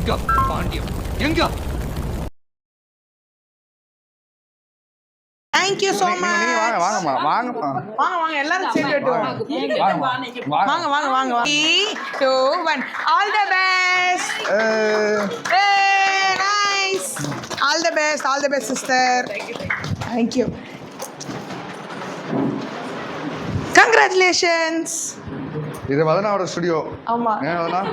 எங்க பாண்டியம் எங்க? Thank you so much. வாங்க எல்லாரும் சேர்ந்து வெட்டுவோம். வாங்க 3 2 1 all the best. Hey nice. All the best sister. Thank you. Congratulations. இது வதனாவோட ஸ்டுடியோ. ஆமா. ஏன் வதனா?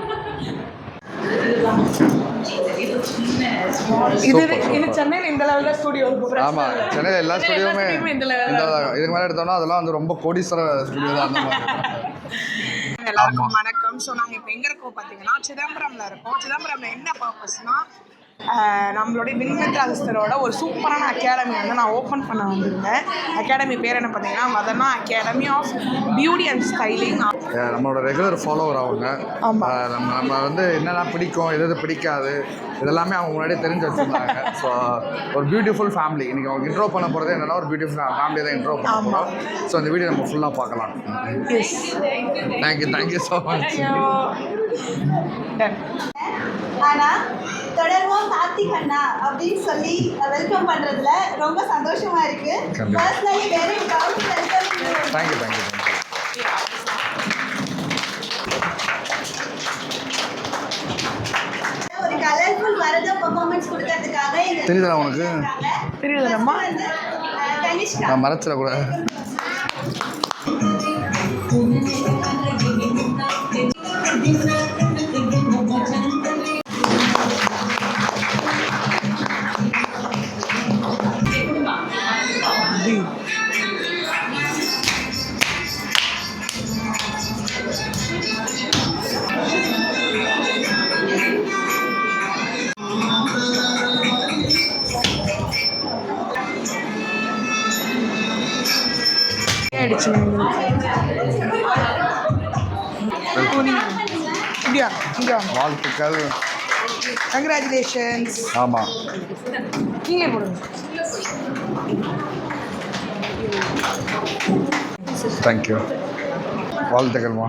இது சென்னையில் இந்த லெவல்ல ஸ்டுடியோ இருக்கு. ஆமா, சென்னையில் எல்லா ஸ்டுடியோவுமே இதுக்கு மேலே எடுத்தோம்னா அதெல்லாம் வந்து ரொம்ப கோடீஸ்வர ஸ்டுடியோ தான். அந்த மாதிரி எல்லாருக்கும் வணக்கம். ஸோ நாங்கள் இப்போ எங்கே இருக்கோம் பார்த்தீங்கன்னா சிதம்பரம்ல இருக்கோம். சிதம்பரம்ல என்ன பர்பஸ்னா நம்மளுடைய விண்மித்ரா சிஸ்டரோட ஒரு சூப்பரான அகாடமி வந்து நான் ஓப்பன் பண்ண வந்திருந்தேன். அகாடமி பேர் என்ன பார்த்தீங்கன்னா Vadhana academy of beauty and styling. நம்மளோட ரெகுலர் ஃபாலோவர் அவங்க. நம்ம வந்து என்னென்ன பிடிக்கும் எது பிடிக்காது இதெல்லாமே அவங்க முன்னாடியே தெரிஞ்சு வச்சுருந்தாங்க. ஸோ ஒரு பியூட்டிஃபுல் ஃபேமிலி இன்றைக்கி அவங்க இன்ட்ரோ பண்ண போகிறது என்னென்னா ஒரு பியூட்டிஃபுல் ஃபேமிலியை தான் இன்ட்ரோ பண்ண போகிறோம். ஸோ அந்த வீடியோ நம்ம ஃபுல்லாக பார்க்கலாம். Thank you so much. ஆனால் தொடர்வோம் கார்த்திக் அண்ணா அப்படின்னு சொல்லி வெல்கம் பண்ணுறதுல ரொம்ப சந்தோஷமா இருக்கு. Personally very proud welcome. Thank you. ஒரு கலர்ஃபுல் பரத பெர்ஃபார்மன்ஸ் கொடுக்கறதுக்காக தெரியுதா உனக்கு? தெரியுதுமா? கனிஷ்கா நான் மறைச்சிடக்கூடாது. வாழ்த்துக்கள். கங்க்ராச்சுலேஷன்ஸ். ஆமாம், கீழே போடுங்க. தேங்க்யூ. வாழ்த்துக்கள்மா.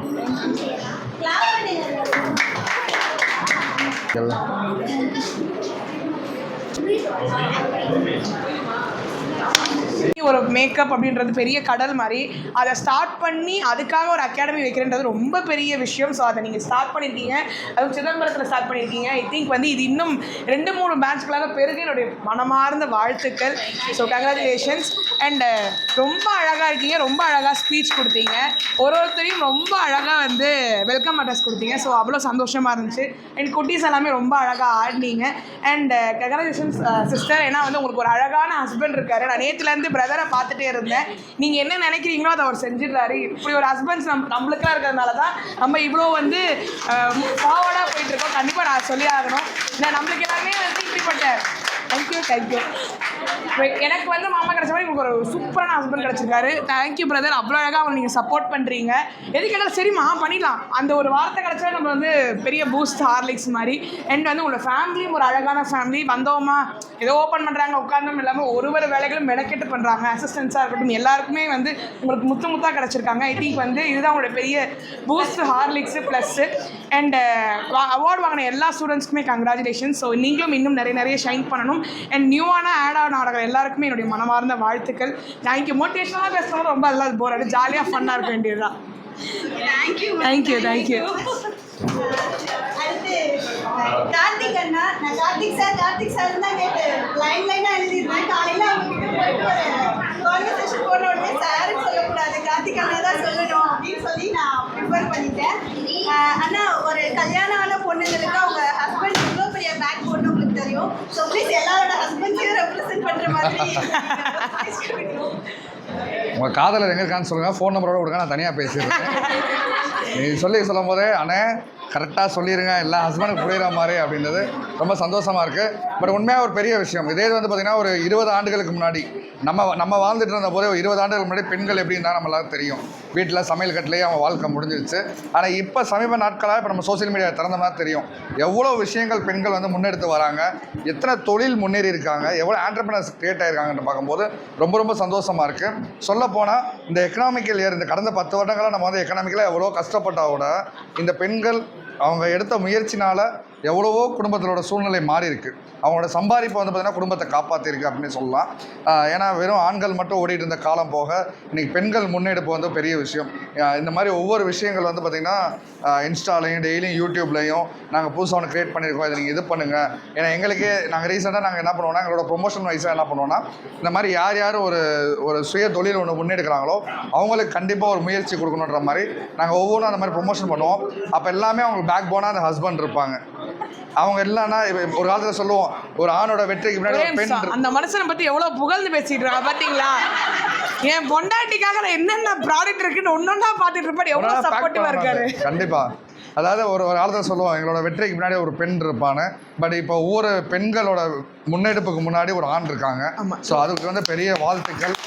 ஒரு மேக்கப் அப்படின்றது பெரிய கடல் மாதிரி. அதை ஸ்டார்ட் பண்ணி அதுக்காக ஒரு அகாடமி வைக்கிறன்றது ரொம்ப பெரிய விஷயம். ஸோ அதை நீங்கள் ஸ்டார்ட் பண்ணியிருக்கீங்க, அதுவும் சிதம்பரத்தில் ஸ்டார்ட் பண்ணியிருக்கீங்க. ஐ திங்க் வந்து இது இன்னும் 2-3 பேட்ச்களாக பெருக என்னுடைய மனமார்ந்த வாழ்த்துக்கள். So congratulations. அண்ட் ரொம்ப அழகாக இருக்கீங்க, ரொம்ப அழகாக ஸ்பீச் கொடுத்தீங்க, ஒருத்தரையும் ரொம்ப அழகாக வந்து வெல்கம் அட்ரஸ் கொடுத்தீங்க. ஸோ அவ்வளோ சந்தோஷமாக இருந்துச்சு. அண்ட் குட்டீஸ் எல்லாமே ரொம்ப அழகாக ஆடினீங்க. And congratulations sister. ஏன்னா வந்து உங்களுக்கு ஒரு அழகான ஹஸ்பண்ட் இருக்காரு. நான் நேற்றுலேருந்து பிரதரை பார்த்துட்டே இருந்தேன். நீங்கள் என்ன நினைக்கிறீங்களோ அதை அவர் செஞ்சிடுறாரு. இப்படி ஒரு ஹஸ்பண்ட்ஸ் நம்மளுக்கெல்லாம் இருக்கிறதுனால தான் நம்ம இவ்வளோ வந்து ஃபார்வர்டாக போயிட்டுருக்கோம். கண்டிப்பாக நான் சொல்லி ஆகணும். நம்மளுக்கு எல்லாமே வந்து இப்படிப்பட்ட தேங்க்யூ. எனக்கு வந்து மாமா கிடச்ச மாதிரி உங்களுக்கு ஒரு சூப்பரான ஹஸ்பண்ட் கிடச்சிருக்காரு. Thank you brother. அவ்வளோ அழகாக அவங்க நீங்கள் சப்போர்ட் பண்ணுறீங்க. எது கேட்டாலும் சரிம்மா பண்ணிடலாம் அந்த ஒரு வார்த்தை கிடச்சா நம்ம வந்து பெரிய பூஸ்ட் ஹார்லிக்ஸ் மாதிரி. அண்ட் வந்து உங்களோட ஃபேமிலியும் ஒரு அழகான ஃபேமிலி. வந்தோமா ஏதோ ஓப்பன் பண்ணுறாங்க உட்காந்தோம் இல்லாமல் ஒரு வேலைகளும் மெனக்கெட்டு பண்ணுறாங்க. அசிஸ்டன்ஸாக இருக்கட்டும் எல்லாருக்குமே வந்து உங்களுக்கு முத்தாக கிடச்சிருக்காங்க. ஐ திங்க் வந்து இதுதான் உங்களோட பெரிய boost Horlicks plus. And award வாங்கின எல்லா ஸ்டூடெண்ட்ஸ்க்குமே கங்க்ராச்சுலேஷன்ஸ். ஸோ நீங்களும் இன்னும் நிறைய ஷைன் பண்ணணும். அண்ட் நியூவான ஆட் ஆன் ஆடுற எல்லாருக்குமே என்னுடைய மனமார்ந்த வாழ்த்துக்கள். தேங்க்யூ. மோட்டிவேஷனாக பேசுகிறோம் ரொம்ப அதெல்லாம் போர் அடி ஜாலியாக ஃபன்னாக இருக்க வேண்டியதுதான். தேங்க்யூ. அடுத்து கார்த்திக் அண்ணா. நான் கார்த்திக் சார் தான் கேட்டு லைனா எழுதிருந்தேன். காலையில் அவங்க கிட்ட போயிட்டு ஒரு கான்வர்சேஷன் போன உடனே சாருக்கு சொல்லக்கூடாது கார்த்திக் அண்ணா தான் சொல்லணும் அப்படின்னு சொல்லி நான் ப்ரிப்பேர் பண்ணிட்டேன். அண்ணா ஒரு கல்யாணம் ஆன பொண்ணுங்களுக்கு அவங்க ஹஸ்பண்ட் இவ்வளோ பெரிய பேக் போட்டு உங்களுக்கு தெரியும். ஸோ ப்ளீஸ் எல்லாரோட ஹஸ்பண்ட்ஸையும் ரெப்ரசென்ட் பண்ணுற மாதிரி உங்கள் காதலர் எங்கே இருக்கான்னு சொல்லுங்கள், ஃபோன் நம்பரோட கொடுங்க, நான் தனியாக பேசிடுறேன். நீ சொல்லும் போதே அண்ணே கரெக்டாக சொல்லிடுங்க எல்லா ஹஸ்பண்டுக்கு புரியுற மாதிரி அப்படின்றது ரொம்ப சந்தோஷமாக இருக்குது. பட் உண்மையாக ஒரு பெரிய விஷயம். இதே வந்து பார்த்திங்கன்னா ஒரு 20 ஆண்டுகளுக்கு முன்னாடி நம்ம வாழ்ந்துட்டு இருந்த போதே ஒரு 20 ஆண்டுகளுக்கு முன்னாடி பெண்கள் எப்படின்னா நம்மளால தெரியும். வீட்டில் சமையல் கட்டிலேயே அவங்க வாழ்க்கை முடிஞ்சிருச்சு. ஆனால் இப்போ சமீப நாட்களாக இப்போ நம்ம சோசியல் மீடியா திறந்த மாதிரி தெரியும் எவ்வளோ விஷயங்கள் பெண்கள் வந்து முன்னெடுத்து வராங்க, எத்தனை தொழில் முன்னேறி இருக்காங்க, எவ்வளோ ஆண்டர்பிரினர்ஸ் கிரியேட் ஆகிருக்காங்கன்னு பார்க்கும்போது ரொம்ப சந்தோஷமாக இருக்குது. சொல்லப்போனால் இந்த எக்கனாமிக்கல் இயர் இந்த கடந்த 10 வருடங்களாக நம்ம வந்து எக்கனாமிக்கலாக எவ்வளோ கஷ்டப்பட்டால் கூட இந்த பெண்கள் அவங்க எடுத்த முயற்சினால் எவ்வளவோ குடும்பத்திலோட சூழ்நிலை மாறி இருக்கு. அவங்களோட சம்பாதிப்பு வந்து பார்த்திங்கன்னா குடும்பத்தை காப்பாற்றிருக்கு அப்படின்னு சொல்லலாம். ஏன்னா வெறும் ஆண்கள் மட்டும் ஓடிட்டு இருந்த காலம் போக இன்றைக்கி பெண்கள் முன்னெடுப்பு வந்து பெரிய விஷயம். இந்த மாதிரி ஒவ்வொரு விஷயங்கள் வந்து பார்த்திங்கன்னா இன்ஸ்டாலையும் டெய்லியும் யூடியூப்லையும் நாங்கள் புதுசாக ஒன்று க்ரியேட் பண்ணியிருக்கோம், இதை நீங்கள் இது பண்ணுங்கள். ஏன்னா எங்களுக்கே நாங்கள் ரீசெண்டாக நாங்கள் என்ன பண்ணுவோம்னா எங்களோட ப்ரொமோஷன் வைஸாக என்ன பண்ணுவோம்னா இந்த மாதிரி யார் யார் ஒரு சுய தொழில் ஒன்று முன்னெடுக்கிறாங்களோ அவங்களுக்கு கண்டிப்பாக ஒரு முயற்சி கொடுக்கணுன்ற மாதிரி நாங்கள் ஒவ்வொன்றும் அந்த மாதிரி ப்ரொமோஷன் பண்ணுவோம். அப்போ எல்லாமே அவங்களுக்கு பேக் போனாக அந்த ஹஸ்பண்ட் இருப்பாங்க. அவங்க இல்லைன்னா ஒரு காலத்தில் சொல்லுவோம் ஒரு ஆணோட வெற்றிக்கு முன்னாடி ஒரு பெண். அந்த மனுஷனை பற்றி எவ்வளோ புகழ்ந்து பேசிட்டு இருக்காங்க பார்த்தீங்களா? என் பொண்டாட்டிக்காக நான் என்னென்ன ப்ராடக்ட் இருக்குன்னு ஒன்னொன்னா பார்த்துட்டு இருப்பாரு. எவ்வளோ சப்போர்ட்டிவாக இருக்காரு. கண்டிப்பாக. அதாவது ஒரு காலத்தில் சொல்லுவோம் எங்களோட வெற்றிக்கு முன்னாடி ஒரு பெண் இருப்பான்னு. பட் இப்போ ஒவ்வொரு பெண்களோட முன்னெடுப்புக்கு முன்னாடி ஒரு ஆண் இருக்காங்க. ஸோ அதுக்கு வந்து பெரிய வாழ்த்துக்கள்.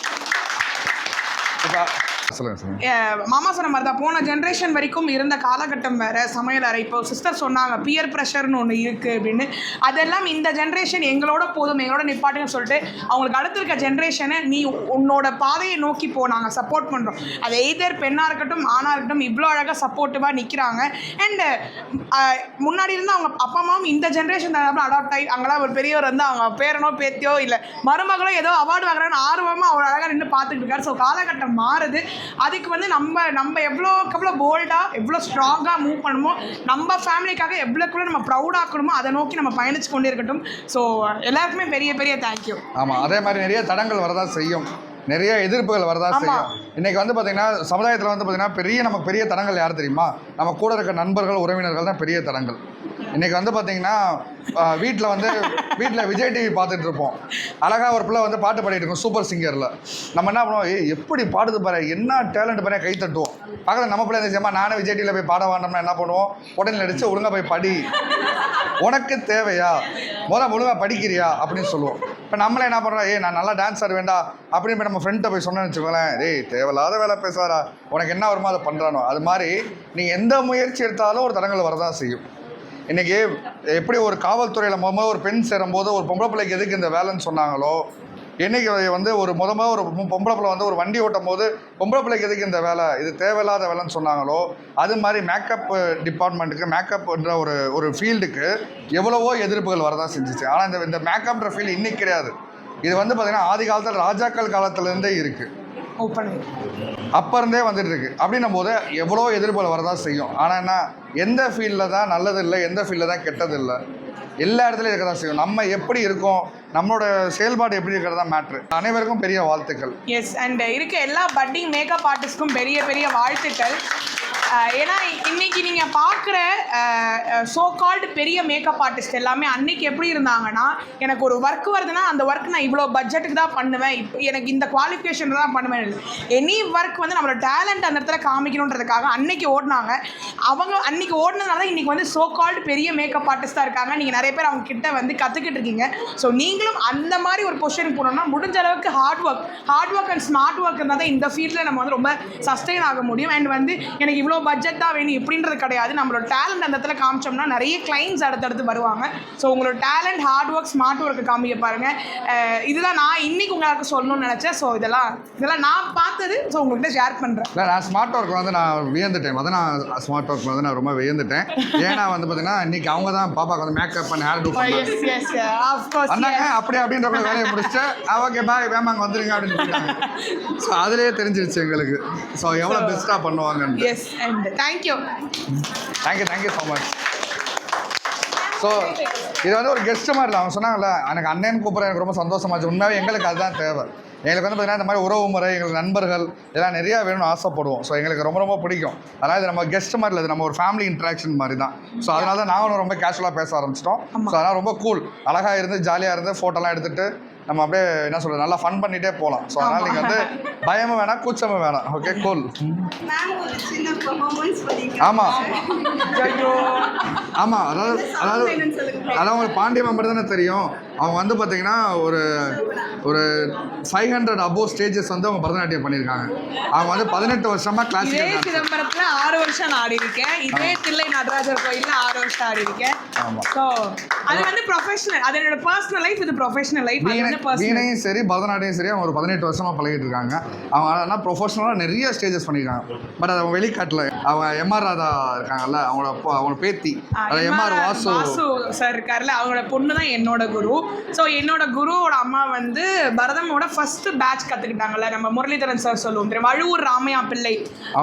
மாமா சொன்ன மாதிரி தான் போன ஜென்ரேஷன் வரைக்கும் இருந்த காலகட்டம் வேறு, சமையல் அறை. இப்போ சிஸ்டர் சொன்னாங்க பியர் ப்ரெஷர்னு ஒன்று இருக்குது அப்படின்னு. அதெல்லாம் இந்த ஜென்ரேஷன் எங்களோட போதும், எங்களோட நிப்பாட்டுன்னு சொல்லிட்டு அவங்களுக்கு அடுத்து இருக்க ஜென்ரேஷனை நீ உன்னோட பாதையை நோக்கி போ, நாங்கள் சப்போர்ட் பண்ணுறோம். அது எய்தர் பெண்ணாக இருக்கட்டும் ஆணாக இருக்கட்டும் இவ்வளோ அழகாக சப்போர்ட்டிவாக நிற்கிறாங்க. அண்டு முன்னாடி இருந்து அவங்க அப்பா அம்மாவும் இந்த ஜென்ரேஷன் தான் அடாப்ட் ஆகி அங்கெல்லாம் ஒரு பெரியவர் வந்து அவங்க பேரனோ பேத்தியோ இல்லை மருமகளோ ஏதோ அவார்டு வாங்குறான்னு ஆர்வமாக அவர் அழகாக நின்று பார்த்துட்டு இருக்காரு. ஸோ காலகட்டம் மாறுது. அதுக்கு வந்து நம்ம எவ்வளோ போல்டாக எவ்வளோ ஸ்ட்ராங்காக மூவ் பண்ணுமோ, நம்ம ஃபேமிலிக்காக எவ்வளோக்குள்ள நம்ம ப்ரௌடாக்கணுமோ அதை நோக்கி நம்ம பயணிச்சு கொண்டே இருக்கட்டும். ஸோ எல்லாருக்குமே பெரிய பெரிய தேங்க்யூ. ஆமாம், அதே மாதிரி நிறைய தடங்கள் வரதான் செய்யும், நிறைய எதிர்ப்புகள் வரதான் செய்யும். இன்றைக்கி வந்து பார்த்திங்கன்னா சமுதாயத்தில் வந்து பார்த்திங்கன்னா நமக்கு பெரிய தடங்கள் யார் தெரியுமா? நம்ம கூட இருக்க நண்பர்கள் உறவினர்கள் தான் பெரிய தடங்கள். இன்றைக்கி வந்து பார்த்திங்கன்னா வீட்டில் விஜய் டிவி பார்த்துட்டு இருப்போம். அழகாக ஒரு பிள்ளை வந்து பாட்டு பாடிட்டு இருக்கோம் சூப்பர் சிங்கரில். நம்ம என்ன பண்ணுவோம், எப்படி பாடுது பாரு, என்ன டேலண்ட் பாரு, கை தட்டுவோம். பக்கத்தில் நம்ம பிள்ளை இருந்துச்சுமா நானும் விஜய் டிவியில் போய் பாட வேண்டாம்னா என்ன பண்ணுவோம், உடனே அடித்து ஒழுங்காக போய் படி, உனக்கு தேவையா, ஒழுங்காக படிக்கிறியா அப்படின்னு சொல்லுவோம். இப்போ நம்மளே என்ன பண்ணுறோம், நான் நல்லா டான்ஸ் ஆட வேண்டாம் அப்படின்னு போய் நம்ம ஃப்ரெண்ட்டை போய் சொன்னேன்னு வச்சுக்கோங்களேன், தேவையில்லாத வேலை பேசுவாரா, உனக்கு என்ன வருமோ அதை பண்ணுறானோ. அது மாதிரி நீங்கள் எந்த முயற்சி எடுத்தாலும் ஒரு தடங்கள் வரதான் செய்யும். இன்றைக்கி எப்படி ஒரு காவல்துறையில் ஒரு பெண் சேரும்போது ஒரு பொம்பளை பிள்ளைக்கு எதுக்கு இந்த வேலைன்னு சொன்னாங்களோ, இன்றைக்கி வந்து ஒரு பொம்பளை பிள்ளை வந்து ஒரு வண்டி ஓட்டும் போது பொம்பளை பிள்ளைக்கு எதுக்கு இந்த வேலை, இது தேவையில்லாத வேலைன்னு சொன்னாங்களோ, அது மாதிரி மேக்கப் டிபார்ட்மெண்ட்டுக்கு மேக்கப்ன்ற ஒரு ஃபீல்டுக்கு எவ்வளவோ எதிர்ப்புகள் வரதான் செஞ்சிச்சு. ஆனால் இந்த மேக்கப்ன்ற ஃபீல்டு இன்றைக்கி கிடையாது. இது வந்து பார்த்திங்கன்னா ஆதி காலத்தில் ராஜாக்கள் காலத்துலேருந்தே இருக்குது, அப்போ இருந்தே வந்துட்டு இருக்கு. அப்படின்னும் போது எவ்வளோ எதிர்ப்புகள் வரதான் செய்யும். ஆனால் என்ன, எந்த ஃபீல்டில் தான் நல்லது இல்லை, எந்த ஃபீல்டில் தான் கெட்டது இல்லை, எல்லா இடத்துலையும் இருக்க தான் செய்யும். நம்ம எப்படி இருக்கோம், நம்மளோட செயல்பாடு எப்படி இருக்கிறதா மேட்ரு. அனைவருக்கும் பெரிய வாழ்த்துக்கள். எஸ், அண்ட் இருக்க எல்லா பட்டிங் மேக்கப் ஆர்டிஸ்ட்க்கும் பெரிய பெரிய வாழ்த்துக்கள். ஏன்னா இன்றைக்கி நீங்கள் பார்க்குற ஸோ கால்டு பெரிய மேக்கப் ஆர்டிஸ்ட் எல்லாமே அன்றைக்கி எப்படி இருந்தாங்கன்னா, எனக்கு ஒரு ஒர்க் வருதுன்னா அந்த ஒர்க் நான் இவ்வளோ பட்ஜெட்டுக்கு தான் பண்ணுவேன், இப்போ எனக்கு இந்த குவாலிஃபிகேஷன் தான் பண்ணுவேன். எனி ஒர்க் வந்து நம்மளோட டேலண்ட் அந்த இடத்துல காமிக்கணுன்றதுக்காக அன்றைக்கி ஓடினாங்க. அவங்க அன்றைக்கி ஓடினதுனால தான் இன்றைக்கி வந்து ஸோ கால்டு பெரிய மேக்கப் ஆர்டிஸ்ட்டாக இருக்காங்க. நீங்கள் நிறைய பேர் அவங்க கிட்ட வந்து கற்றுக்கிட்டு இருக்கீங்க. ஸோ நீங்களும் அந்த மாதிரி ஒரு பொசிஷனுக்கு போனோம்னா முடிஞ்ச அளவுக்கு hard work and smart work இருந்தால் தான் இந்த ஃபீல்டில் நம்ம வந்து ரொம்ப சஸ்டெயின் ஆக முடியும். அண்ட் வந்து எனக்கு இவ்வளோ பட்ஜெட் தான் வேணும் இப்படின்றது கிடையாது. நம்மளோட டேலண்ட் அந்த இடத்துல காமிச்சோம்னா நிறைய கிளைண்ட்ஸ் அடுத்தடுத்து வருவாங்க. ஸோ உங்களோட talent, hard work, smart work காமிக்க பாருங்கள். இதுதான் நான் இன்னைக்கு உங்களுக்கு சொல்லணும்னு நினச்சேன். ஸோ இதெல்லாம் நான் பார்த்தது. ஸோ உங்கள்கிட்ட ஷேர் பண்ணுறேன். இல்லை, நான் ஸ்மார்ட் ஒர்க்கில் வந்து நான் வியந்துட்டேன். நான் ஸ்மார்ட் ஒர்க்கில் வந்து நான் ரொம்ப வியந்துட்டேன். ஏன்னா வந்து பார்த்தீங்கன்னா இன்னைக்கு அவங்க தான் பாப்பாக்கு வந்து மேக்கப் பண்ணி ஹேர் டூ பண்ணாங்க. அப்படி அப்படின்ற வேலையை முடிச்சுட்டு ஓகே பாய் வேமாங்க வந்துருங்க அப்படின்னு சொல்லிட்டாங்க. ஸோ அதுலேயே தெரிஞ்சிருச்சு எங்களுக்கு ஸோ எவ்வளோ பெஸ்ட்டாக பண்ணுவாங்க. Yes, and thank you so much. So இது வந்து ஒரு கெஸ்ட்டு மாதிரி இல்லை. அவங்க சொன்னாங்கல்ல, எனக்கு அண்ணன் கூப்பிட்ற எனக்கு ரொம்ப சந்தோஷமாச்சு. உண்மையாகவே எங்களுக்கு அதுதான் தேவை. எங்களுக்கு வந்து பார்த்திங்கன்னா இந்த மாதிரி உறவு முறை, எங்களுக்கு நண்பர்கள் இதெல்லாம் நிறையா வேணும்னு ஆசைப்படுவோம். ஸோ எங்களுக்கு ரொம்ப ரொம்ப பிடிக்கும். அதனால் இது நம்ம கெஸ்ட் மாதிரி இல்லை, இது நம்ம ஒரு ஃபேமிலி இன்ட்ராக்ஷன் மாதிரி தான். ஸோ அதனால தான் நாங்களும் ரொம்ப கேஷுவலாக பேச ஆரம்பிச்சிட்டோம். ஸோ அதனால் ரொம்ப கூல், அழகாக இருந்து ஜாலியாக இருந்து ஃபோட்டோலாம் எடுத்துகிட்டு நம்ம அப்படியே என்ன சொல்கிறது நல்லா ஃபன் பண்ணிகிட்டே போகலாம். ஸோ அதனால் நீங்கள் வந்து பயமும் வேணாம் கூச்சமும் வேணாம். Okay, cool. ஆமாம் ஆமாம், அதாவது உங்களுக்கு பாண்டிய மெம்பர் தானே தெரியும். அவங்க வந்து பார்த்தீங்கன்னா ஒரு 500 அபோவ் ஸ்டேஜஸ் வந்து அவங்க பரதநாட்டியம் பண்ணியிருக்காங்க. அவங்க வந்து 18 வருஷமாக இதே கிளாசிக்கல் சிதம்பரத்துல 6 வருஷம் நான் ஆடி இருக்கேன். இதே தில்லை நடராஜர் கோயில்ல 6 வருஷம் ஆடி இருக்கேன். ஸோ அது வந்து ப்ரொஃபஷனல், அது என்னோட பர்சனல் லைஃப், இது ப்ரொஃபஷனல் லைஃப். அது வந்து பர்சனல். வீணையும் சரி பரதநாட்டியம் சரி அவங்க ஒரு 18 வருஷமாக பழகிட்டு இருக்காங்க. அவங்க ஆனால் ப்ரொஃபஷனலாக நிறைய ஸ்டேஜஸ் பண்ணியிருக்காங்க. பட் அதை வெளிக்காட்டில் அவங்க எம்ஆர் ராதா இருக்காங்கல்ல, அவங்களோட பேத்தி எம்ஆர் வாசு சார் இருக்காருல்ல, அவங்களோட பொண்ணு தான் என்னோட குரு. ஸோ என்னோட குருவோட அம்மா வந்து பரதமோட ஃபர்ஸ்ட் பேட்ச் கற்றுக்கிட்டாங்கல்ல, நம்ம முரளிதரன் சார் சொல்லுவோம் தெரியும், வழுவூர் ராமையா பிள்ளை,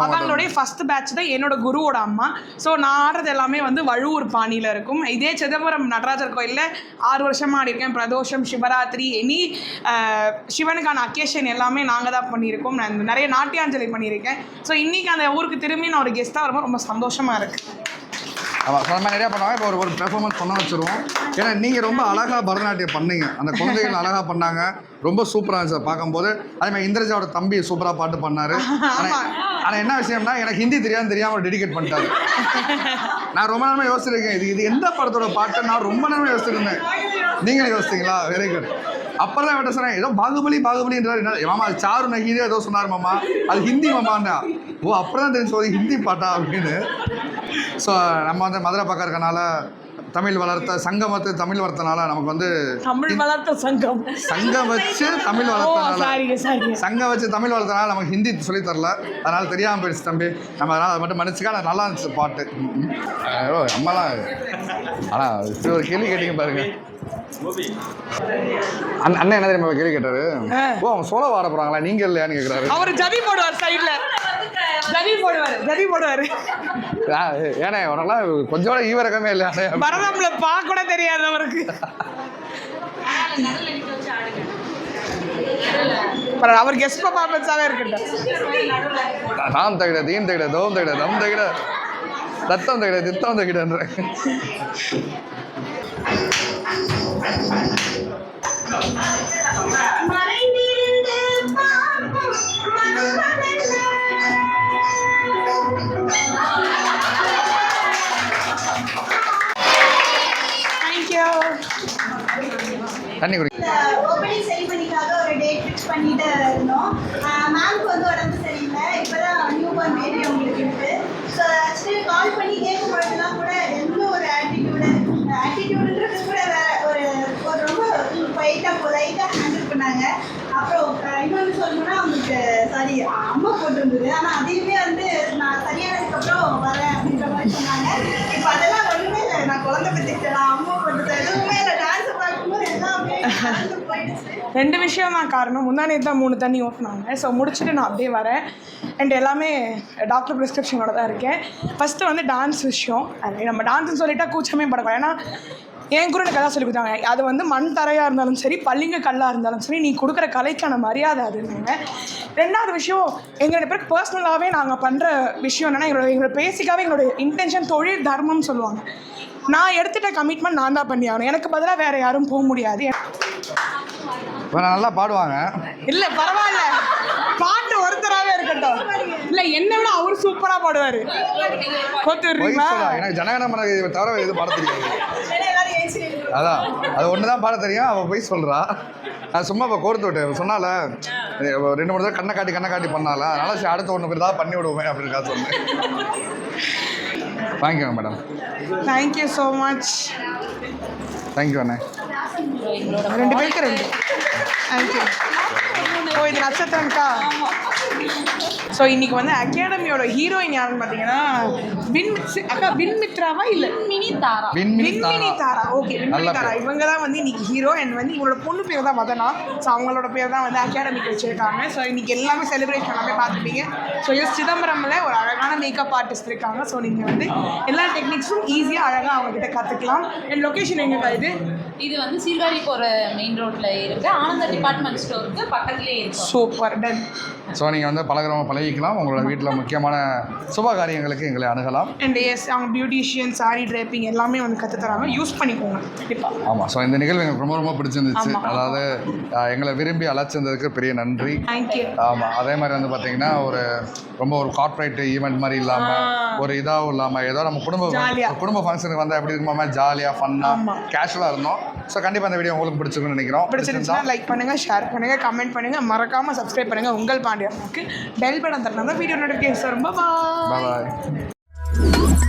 அவங்களுடைய ஃபர்ஸ்ட் பேட்ச் தான் என்னோட குருவோட அம்மா. ஸோ நான் ஆடுறது எல்லாமே வந்து வழுவூர் பாணியில் இருக்கும். இதே சிதம்பரம் நடராஜர் கோயிலில் 6 வருஷமாக ஆடி இருக்கேன். பிரதோஷம், சிவராத்திரி, எனி சிவனுக்கான அக்கேஷன் எல்லாமே நாங்கள் தான் பண்ணியிருக்கோம். நான் நிறைய நாட்டியாஞ்சலி பண்ணியிருக்கேன். ஸோ இன்றைக்கி அந்த ஊருக்கு திரும்பி நான் ஒரு கெஸ்ட்டாக வரும்போது ரொம்ப சந்தோஷமாக இருக்குது. ஆமாம், நம்ம நிறையா பண்ணுவாங்க. இப்போ ஒரு பெர்ஃபார்மன்ஸ் பண்ண வச்சுருவோம். ஏன்னா நீங்கள் ரொம்ப அழகாக பரதநாட்டியம் பண்ணீங்க, அந்த குழந்தைகள் அழகாக பண்ணாங்க, ரொம்ப சூப்பராக இருந்துச்சு பார்க்கும்போது. அதேமாதிரி இந்திரஜாவோட தம்பி சூப்பராக பாட்டு பண்ணார். ஆனால் என்ன விஷயம்னா எனக்கு ஹிந்தி தெரியாமல் டெடிகேட் பண்ணிட்டாரு. நான் ரொம்ப நேரமாக யோசிச்சிருக்கேன், இது எந்த படத்தோட பாட்டு நான் ரொம்ப நேரமாக யோசிச்சிருந்தேன். நீங்கள் யோசிச்சிங்களா? Very good. அப்புறம் தான் விட்ட சொன்னேன், ஏதோ பாகுபலின்றார். என்ன மாமா அது சாரு நகீரே ஏதோ சொன்னார் மாமா, அது ஹிந்தி மாமான்னா. ஓ அப்புறம் தான் தெரிஞ்சு போது ஹிந்தி பாட்டா அப்படின்னு. ஸோ நம்ம வந்து மதுரை பக்கம் இருக்கனால தமிழ் வளர்த்த சங்கமத்து தமிழ் வளர்த்தனால நமக்கு வந்து தமிழ் வளர்த்த சங்கம் வச்சு தமிழ் வளர்த்தனால சங்கம் வச்சு தமிழ் வளர்த்தனால நமக்கு ஹிந்தி சொல்லி தரல. அதனால் தெரியாமல் போயிடுச்சு தம்பி. நம்ம அதனால் அதை மட்டும் மன்னிச்சுக்கா. நல்லா இருந்துச்சு பாட்டு. நம்மலாம் ஆனால் இப்படி ஒரு கேள்வி கேட்டீங்க பாருங்க. அண்ணன் என்ன தெரியுமா கேள்வி கேட்டாரு? ஓ அவங்க சோலோ ஆட போறாங்களா நீங்க இல்லையான்னு கேட்குறாரு. அவர் ஜதி போடுவார் சைட்ல, ஜதி போடுவார். ஏன்னா உனக்கெல்லாம் கொஞ்சோட ஈவரக்கமே இல்லையா? பரதம்ல பார்க்க கூட தெரியாது அவருக்கு. அவர் கெஸ்ட் பர்ஃபார்மன்ஸாவே இருக்கட்டும். தாம் தகிட தீன் தகிட தோம் தகிட தம் தகிட தத்தம் தகிட தித்தம் தகிடன்ற தண்ணி குடி. ஓப்பனிங் செரிமனிக்காக ஒரு டேட் ஃபிக்ஸ் பண்ணிட்டு இருந்தோம். மேம்க்கு வந்து உடம்பு சரியில்லை, இப்போதான் நியூ பார்ன் பேபி அவங்களுக்கு இருக்கு. ஸோ ஆக்சுவலி கால் பண்ணி கேட்கும் பொழுதுலாம் கூட எந்த ஒரு ஆட்டிடியூடுன்றது கூட ஒரு ரொம்ப பொலைட்டாக ஹேண்டில் பண்ணாங்க. அப்புறம் இன்னொன்று சொல்லணும்னா அவங்களுக்கு சாரி அம்மா போட்டிருந்தது, ஆனால் அதையுமே வந்து நான் சரியானதுக்கப்புறம் வரேன் அப்படின்ற மாதிரி சொன்னாங்க. இப்போ அதெல்லாம் ஒன்றுமே இல்லை, நான் குழந்தை பற்றிக்கலாம் அம்மா போட்டது எதுவுமே இல்லை. டான்ஸை பார்க்கும்போது எல்லாமே போயிடுச்சு. 2 விஷயம் தான் காரணம். முன்னாடி தான் 3 தண்ணி ஓட்டினாங்க. ஸோ முடிச்சுட்டு நான் அப்படியே வரேன். அண்ட் எல்லாமே டாக்டர் ப்ரிஸ்கிரிப்ஷனோட தான் இருக்கேன். ஃபஸ்ட்டு வந்து டான்ஸ் விஷயம். அது நம்ம டான்ஸ்னு சொல்லிட்டா கூச்சமே படக்கூடாது. ஏன்னா என் கூட எனக்கு எதாவது சொல்லி கொடுத்தாங்க. அது வந்து மண் தரையாக இருந்தாலும் சரி, பள்ளிங்க கல்லாக இருந்தாலும் சரி, நீ கொடுக்குற கலைக்கான மரியாதை அதுங்க. 2வது விஷயம், எங்களோட பேருக்கு பர்சனலாகவே நாங்கள் பண்ணுற விஷயம் என்னென்னா, எங்களோட பேசிக்காகவே எங்களோட இன்டென்ஷன் தொழில் தர்மம்னு சொல்லுவாங்க. நான் எடுத்துகிட்ட கமிட்மெண்ட் நான் தான் பண்ணி ஆகணும். எனக்கு பதிலாக வேறு யாரும் போக முடியாது. நல்லா பாடுவாங்க. இல்லை பரவாயில்ல, பாட்டு ஒருத்தராகவே இருக்கட்டும். இல்லை என்னை விட அவர் சூப்பராக பாடுவார். கோத்துறீங்களா? எனக்கு ஜனகணமன தவிர எதுவும் பாட தெரியாது. அதான் அது ஒன்று தான் பாட தெரியும். அவள் போய் சொல்கிறா. நான் சும்மா இப்போ கோர்த்து விட்டேன். சொன்னால 2-3 தடவை கண்ணை காட்டி பண்ணால, அதனால சரி அடுத்த ஒன்று தான் பண்ணி விடுவோமே அப்படின்னு சொன்னேன். வாங்கிக்கோங்க madam. Thank you so much. Thank you அண்ணே. 2 பேருக்கு 2. தேங்க்யூ. ஓ இது நட்சத்திரம்க்கா. ஸோ இன்றைக்கி வந்து அகாடமியோட ஹீரோயின் யாருன்னு பார்த்தீங்கன்னா வின்மித்ராவா இல்லை வின்மினி தாரா. ஓகே வின்மினி தாரா இவங்க தான் வந்து இன்றைக்கி ஹீரோ. அண்ட் வந்து இவங்களோட பொண்ணு பேர் தான் வதனா. ஸோ அவங்களோட பேர் தான் வந்து அகாடமிக்கு வச்சுருக்காங்க. ஸோ இன்றைக்கி எல்லாமே செலிப்ரேஷன் எல்லாமே பார்த்துப்பீங்க. ஸோ சிதம்பரமில் ஒரு அழகான மேக்கப் ஆர்டிஸ்ட் இருக்காங்க. ஸோ நீங்கள் வந்து எல்லா டெக்னிக்ஸும் ஈஸியாக அழகாக அவங்ககிட்ட கற்றுக்கலாம். அண்ட் லொக்கேஷன் எங்கே இது வந்து சீர்காழி போகிற மெயின் ரோட்டில் இருக்குது. ஆனந்த டிபார்ட்மெண்ட் ஸ்டோருக்கு பக்கத்துலேயே இருக்குது. Super ton. ஸோ நீங்கள் வந்து பழகிறவங்க பழகிக்கலாம். உங்களோட வீட்டில் முக்கியமான சுப காரியங்களுக்கு எங்களை அணுகலாம். அண்ட் எஸ் அவங்க பியூட்டிஷியன், சாரி ட்ரேப்பிங் எல்லாமே வந்து கற்றுத்தராங்க. யூஸ் பண்ணிக்கோங்க கண்டிப்பாக. ஆமாம். ஸோ இந்த நிகழ்வு எனக்கு ரொம்ப ரொம்ப பிடிச்சிருந்துச்சு. அதாவது எங்களை விரும்பி அழைச்சிருந்ததுக்கு பெரிய நன்றி. தேங்க்யூ. ஆமாம். அதே மாதிரி வந்து பார்த்தீங்கன்னா ஒரு கார்ப்பரேட் ஈவெண்ட் மாதிரி இல்லாமல் ஒரு இதாகவும் இல்லாமல் ஏதோ நம்ம குடும்ப ஃபங்க்ஷனுக்கு வந்தால் எப்படி இருக்குமா ஜாலியாக ஃபன்னாக கேஷுவலாக இருந்தோம். ஸோ கண்டிப்பாக அந்த வீடியோ உங்களுக்கு பிடிச்சிருக்குன்னு நினைக்கிறோம். பிடிச்சிருந்துச்சுன்னா லைக் பண்ணுங்கள், ஷேர் பண்ணுங்கள், கமெண்ட் பண்ணுங்கள், மறக்காமல் சப்ஸ்கிரைப் பண்ணுங்கள். உங்கள் பாண்டியனுக்கு பெல் பட்டன் தரணும், வீடியோ நோட்டிஃபிகேஷன் வரும். பாய்.